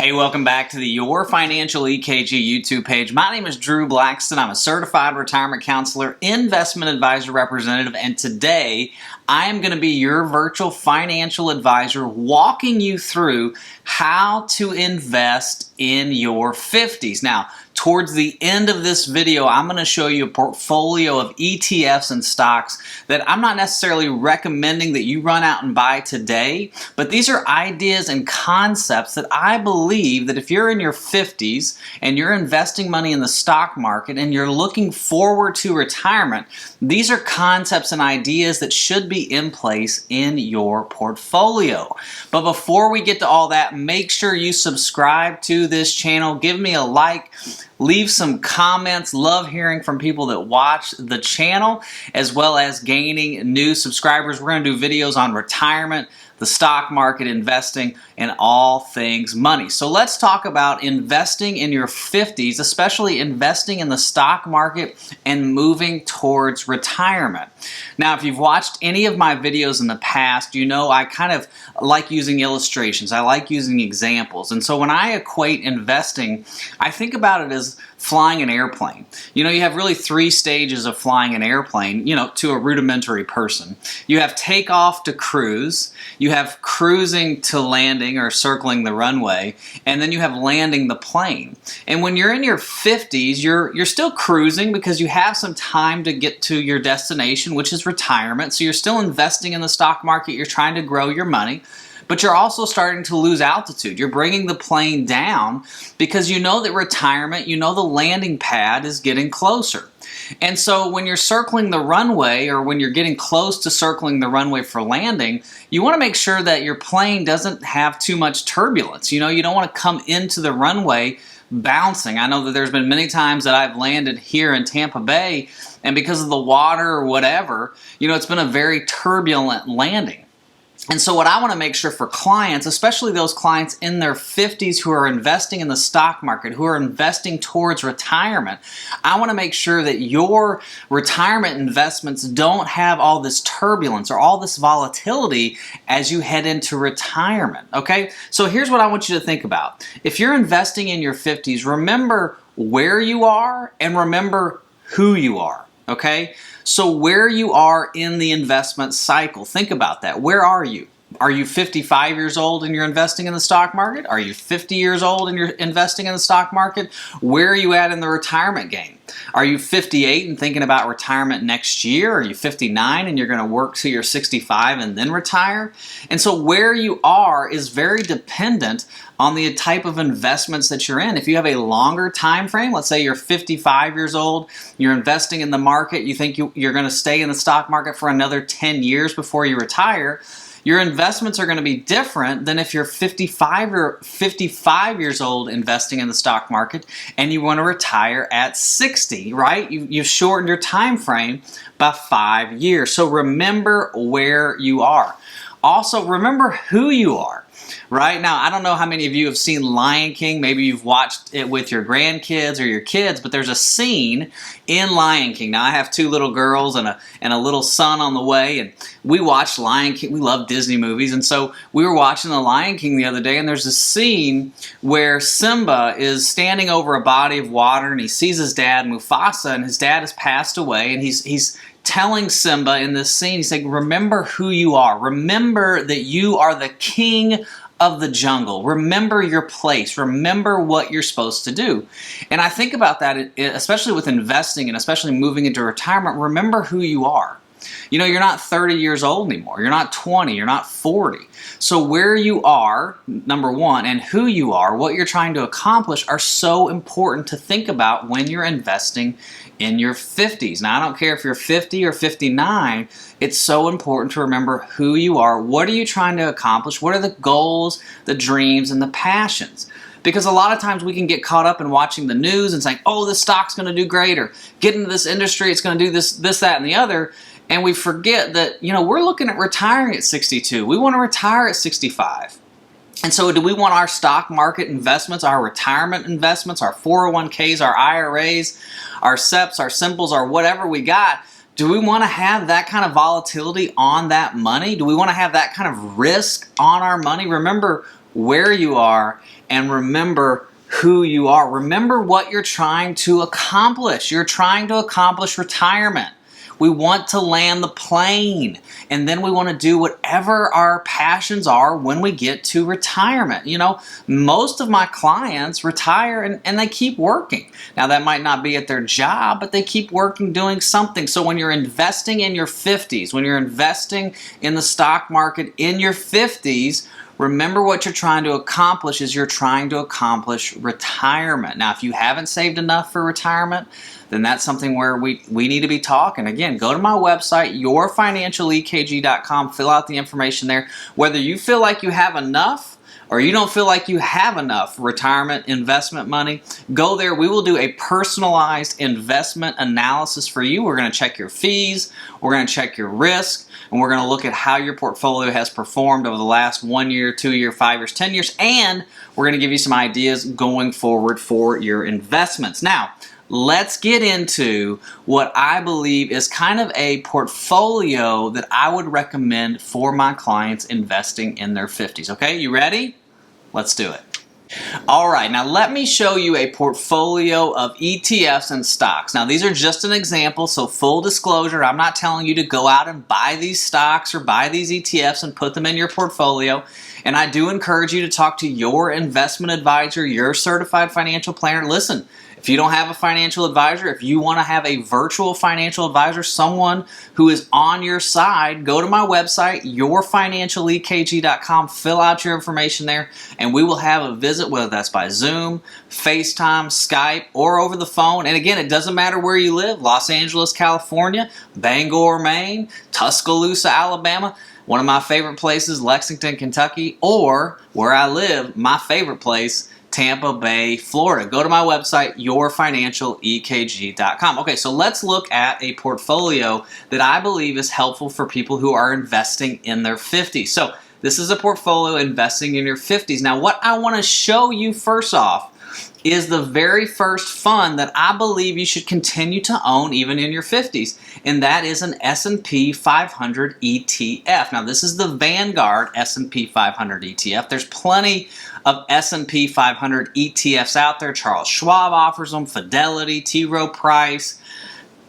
Hey, welcome back to the Your Financial EKG YouTube page. My name is Drew Blackston. I'm a certified retirement counselor, investment advisor representative, and today I am going to be your virtual financial advisor walking you through how to invest in your 50s. Now, towards the end of this video, I'm going to show you a portfolio of ETFs and stocks that I'm not necessarily recommending that you run out and buy today, but these are ideas and concepts that I believe that if you're in your 50s and you're investing money in the stock market and you're looking forward to retirement, these are concepts and ideas that should be in place in your portfolio. But before we get to all that, make sure you subscribe to this channel, give me a like, leave some comments. Love hearing from people that watch the channel, as well as gaining new subscribers. We're going to do videos on retirement, the stock market, investing, and all things money. So let's talk about investing in your 50s, especially investing in the stock market and moving towards retirement. Now, if you've watched any of my videos in the past, you know I kind of like using illustrations. I like using examples. And so when I equate investing, I think about it as flying an airplane. You know, you have really three stages of flying an airplane, to a rudimentary person. You have takeoff to cruise, you have cruising to landing or circling the runway, and then you have landing the plane. And when you're in your 50s, you're still cruising because you have some time to get to your destination, which is retirement. So you're still investing in the stock market, you're trying to grow your money. But you're also starting to lose altitude. You're bringing the plane down because you know that retirement, you know the landing pad is getting closer. And so when you're circling the runway or when you're getting close to circling the runway for landing, you want to make sure that your plane doesn't have too much turbulence. You don't want to come into the runway bouncing. I know that there's been many times that I've landed here in Tampa Bay, and because of the water or whatever, it's been a very turbulent landing. And so what I want to make sure for clients, especially those clients in their 50s who are investing in the stock market, who are investing towards retirement, I want to make sure that your retirement investments don't have all this turbulence or all this volatility as you head into retirement, okay? So here's what I want you to think about. If you're investing in your 50s, remember where you are and remember who you are, okay? So where you are in the investment cycle, think about that. Where are you? Are you 55 years old and you're investing in the stock market? Are you 50 years old and you're investing in the stock market? Where are you at in the retirement game? Are you 58 and thinking about retirement next year? Are you 59 and you're going to work till you're 65 and then retire? And so where you are is very dependent on the type of investments that you're in. If you have a longer time frame, let's say you're 55 years old, you're investing in the market, you think you're going to stay in the stock market for another 10 years before you retire, your investments are going to be different than if you're 55 years old investing in the stock market and you want to retire at 60, right? You've shortened your time frame by 5 years. So remember where you are. Also, remember who you are. Right now, I don't know how many of you have seen Lion King. Maybe you've watched it with your grandkids or your kids, but there's a scene in Lion King. Now, I have two little girls and a little son on the way, and we watched Lion King. We love Disney movies, and so we were watching the Lion King the other day, and there's a scene where Simba is standing over a body of water, and he sees his dad, Mufasa, and his dad has passed away, and he's telling Simba in this scene, he's saying, remember who you are. Remember that you are the king of the jungle. Remember your place. Remember what you're supposed to do. And I think about that, especially with investing and especially moving into retirement, remember who you are. You're not 30 years old anymore. You're not 20. You're not 40. So where you are, number one, and who you are, what you're trying to accomplish are so important to think about when you're investing in your 50s. Now, I don't care if you're 50 or 59, it's so important to remember who you are. What are you trying to accomplish? What are the goals, the dreams, and the passions? Because a lot of times we can get caught up in watching the news and saying, oh, this stock's going to do great, or get into this industry, it's going to do this, that, and the other. And we forget that, we're looking at retiring at 62. We want to retire at 65. And so do we want our stock market investments, our retirement investments, our 401ks, our IRAs, our SEPs, our simples, our whatever we got Do we want to have that kind of volatility on that money? Do we want to have that kind of risk on our money? Remember where you are and remember who you are. Remember what you're trying to accomplish. You're trying to accomplish retirement. We want to land the plane, and then we want to do whatever our passions are when we get to retirement. You know, most of my clients retire and they keep working. Now, that might not be at their job, but they keep working doing something. So when you're investing in your 50s, when you're investing in the stock market in your 50s, remember what you're trying to accomplish is you're trying to accomplish retirement. Now, if you haven't saved enough for retirement, then that's something where we need to be talking. Again, go to my website, yourfinancialekg.com, fill out the information there. Whether you feel like you have enough or you don't feel like you have enough retirement investment money, go there. We will do a personalized investment analysis for you. We're going to check your fees, we're going to check your risk, and we're going to look at how your portfolio has performed over the last 1 year, 2 year, 5 years, 10 years, and we're going to give you some ideas going forward for your investments. Now, let's get into what I believe is kind of a portfolio that I would recommend for my clients investing in their 50s. Okay, you ready? Let's do it. All right, now let me show you a portfolio of ETFs and stocks. Now, these are just an example, so full disclosure, I'm not telling you to go out and buy these stocks or buy these ETFs and put them in your portfolio. And I do encourage you to talk to your investment advisor, your certified financial planner. Listen, if you don't have a financial advisor, if you want to have a virtual financial advisor, someone who is on your side, go to my website, yourfinancialekg.com, fill out your information there, and we will have a visit, whether that's by Zoom, FaceTime, Skype, or over the phone. And again, it doesn't matter where you live, Los Angeles, California, Bangor, Maine, Tuscaloosa, Alabama, one of my favorite places, Lexington, Kentucky, or where I live, my favorite place, Tampa Bay, Florida. Go to my website, yourfinancialekg.com. Okay, so let's look at a portfolio that I believe is helpful for people who are investing in their 50s. So this is a portfolio investing in your 50s. Now, what I want to show you first off is the very first fund that I believe you should continue to own even in your 50s, and that is an S&P 500 ETF. Now, this is the Vanguard S&P 500 ETF. There's plenty of S&P 500 ETFs out there. Charles Schwab offers them, Fidelity, T. Rowe Price.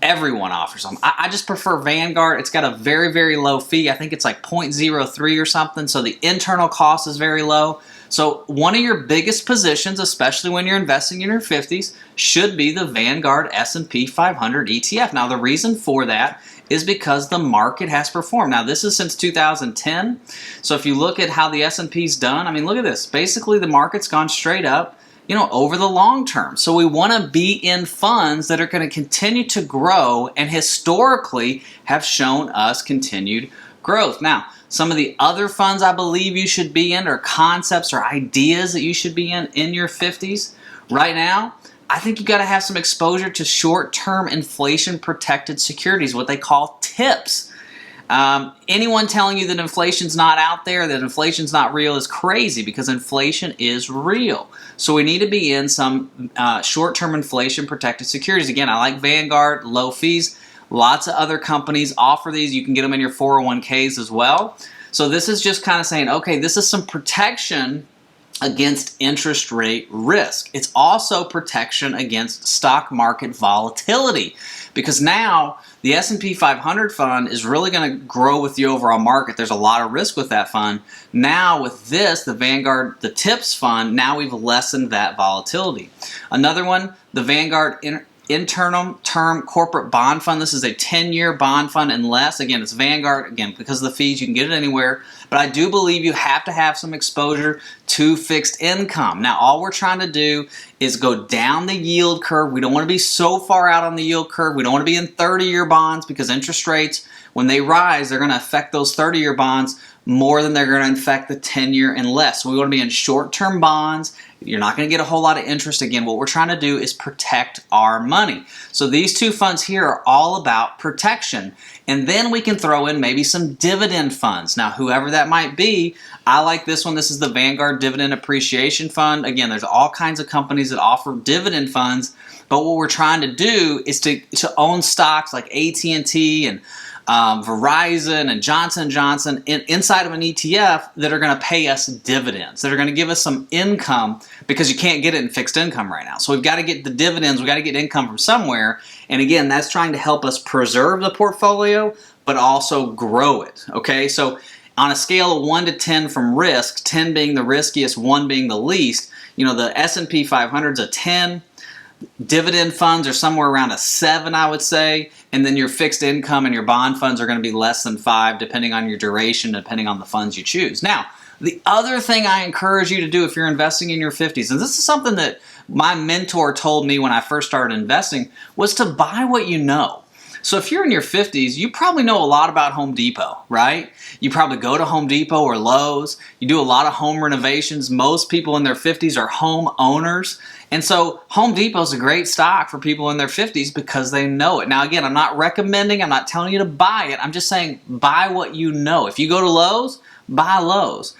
Everyone offers them. I just prefer Vanguard. It's got a very, very low fee. I think it's like 0.03 or something, so the internal cost is very low. So one of your biggest positions, especially when you're investing in your 50s, should be the Vanguard S&P 500 ETF. Now, the reason for that is because the market has performed. Now, this is since 2010. So if you look at how the S&P's done, I mean, look at this. Basically, the market's gone straight up, you know, over the long term. So we want to be in funds that are going to continue to grow and historically have shown us continued growth. Now, some of the other funds I believe you should be in, or concepts or ideas that you should be in your 50s. Right now, I think you got to have some exposure to short-term inflation-protected securities, what they call TIPS. Anyone telling you that inflation's not out there, that inflation's not real, is crazy, because inflation is real. So we need to be in some short-term inflation-protected securities. Again, I like Vanguard, low fees. Lots of other companies offer these. You can get them in your 401ks as well. So this is just kind of saying, okay, this is some protection against interest rate risk. It's also protection against stock market volatility, because now the S&P 500 fund is really going to grow with the overall market. There's a lot of risk with that fund. Now with this, the Vanguard, the TIPS fund, now we've lessened that volatility. Another one, the Vanguard Internal Term Corporate Bond Fund. This is a 10-year bond fund and less. Again, it's Vanguard. Again, because of the fees, you can get it anywhere. But I do believe you have to have some exposure to fixed income. Now, all we're trying to do is go down the yield curve. We don't want to be so far out on the yield curve. We don't want to be in 30-year bonds, because interest rates, when they rise, they're going to affect those 30-year bonds more than they're going to affect the 10-year and less. So we want to be in short-term bonds. You're not going to get a whole lot of interest. Again, what we're trying to do is protect our money. So these two funds here are all about protection. And then we can throw in maybe some dividend funds. Now, whoever that might be, I like this one. This is the Vanguard Dividend Appreciation Fund. Again, there's all kinds of companies that offer dividend funds. But what we're trying to do is to own stocks like AT&T and Verizon and Johnson & Johnson inside of an ETF that are going to pay us dividends, that are going to give us some income, because you can't get it in fixed income right now. So we've got to get the dividends, we've got to get income from somewhere. And again, that's trying to help us preserve the portfolio, but also grow it. Okay, so on a scale of 1 to 10 from risk, 10 being the riskiest, 1 being the least, the S&P 500 is a 10. Dividend funds are somewhere around a 7, I would say, and then your fixed income and your bond funds are going to be less than 5, depending on your duration, depending on the funds you choose. Now, the other thing I encourage you to do if you're investing in your 50s, and this is something that my mentor told me when I first started investing, was to buy what you know. So if you're in your 50s, you probably know a lot about Home Depot, right? You probably go to Home Depot or Lowe's. You do a lot of home renovations. Most people in their 50s are home owners. And so Home Depot is a great stock for people in their 50s because they know it. Now, again, I'm not recommending, I'm not telling you to buy it. I'm just saying buy what you know. If you go to Lowe's, buy Lowe's.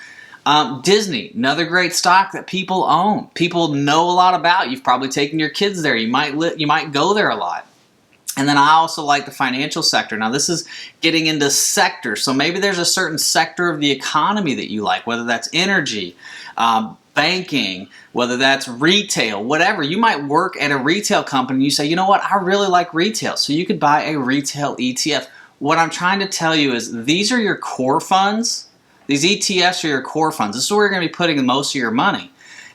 Disney, another great stock that people own. People know a lot about. You've probably taken your kids there. You might go there a lot. And then I also like the financial sector. Now, this is getting into sectors. So maybe there's a certain sector of the economy that you like, whether that's energy, banking, whether that's retail, whatever. You might work at a retail company and you say, you know what, I really like retail. So you could buy a retail ETF. What I'm trying to tell you is these are your core funds. These ETFs are your core funds. This is where you're going to be putting most of your money.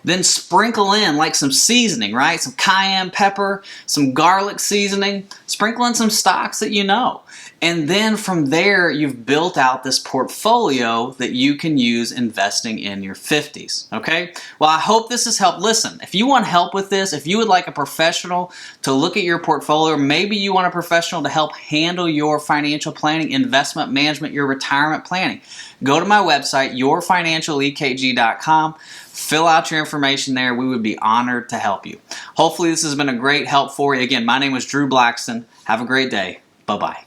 Then sprinkle in like some seasoning, right? Some cayenne pepper, some garlic seasoning. Sprinkle in some stocks that you know. And then from there, you've built out this portfolio that you can use investing in your 50s, okay? Well, I hope this has helped. Listen, if you want help with this, if you would like a professional to look at your portfolio, maybe you want a professional to help handle your financial planning, investment management, your retirement planning, go to my website, yourfinancialekg.com. Fill out your information there. We would be honored to help you. Hopefully this has been a great help for you. Again, my name is Drew Blackston. Have a great day. Bye-bye.